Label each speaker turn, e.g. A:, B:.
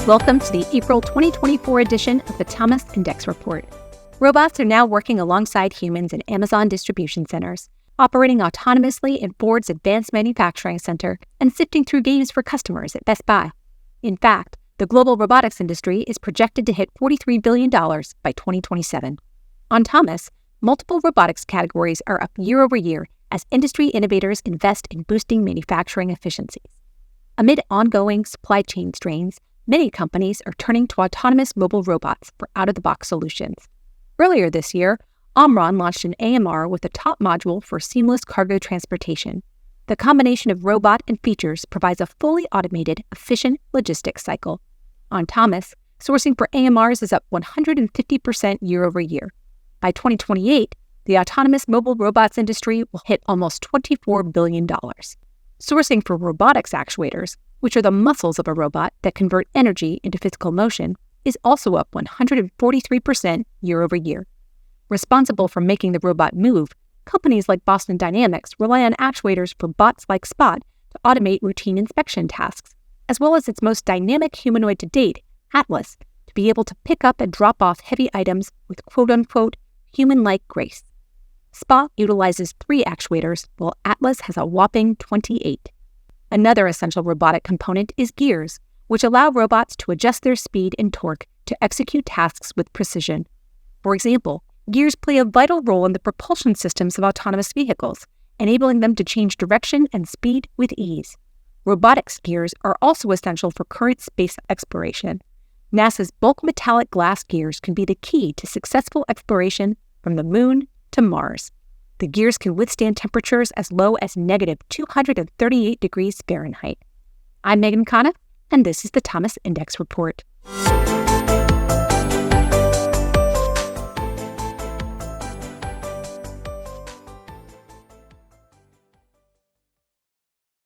A: Welcome to the April 2024 edition of the Thomas Index Report. Robots are now working alongside humans in Amazon distribution centers, operating autonomously in Ford's Advanced Manufacturing Center and sifting through games for customers at Best Buy. In fact, the global robotics industry is projected to hit $43 billion by 2027. On Thomas, multiple robotics categories are up year over year as industry innovators invest in boosting manufacturing efficiencies. Amid ongoing supply chain strains, many companies are turning to autonomous mobile robots for out-of-the-box solutions. Earlier this year, Omron launched an AMR with a top module for seamless cargo transportation. The combination of robot and features provides a fully automated, efficient logistics cycle. On Thomas, sourcing for AMRs is up 150% year over year. By 2028, the autonomous mobile robots industry will hit almost $24 billion. Sourcing for robotics actuators, which are the muscles of a robot that convert energy into physical motion, is also up 143% year over year. Responsible for making the robot move, companies like Boston Dynamics rely on actuators for bots like Spot to automate routine inspection tasks, as well as its most dynamic humanoid to date, Atlas, to be able to pick up and drop off heavy items with quote-unquote human-like grace. Spot utilizes 3 actuators, while Atlas has a whopping 28. Another essential robotic component is gears, which allow robots to adjust their speed and torque to execute tasks with precision. For example, gears play a vital role in the propulsion systems of autonomous vehicles, enabling them to change direction and speed with ease. Robotics gears are also essential for current space exploration. NASA's bulk metallic glass gears can be the key to successful exploration from the moon to Mars. The gears can withstand temperatures as low as negative 238 degrees Fahrenheit. I'm Megan Conniff, and this is the Thomas Index Report.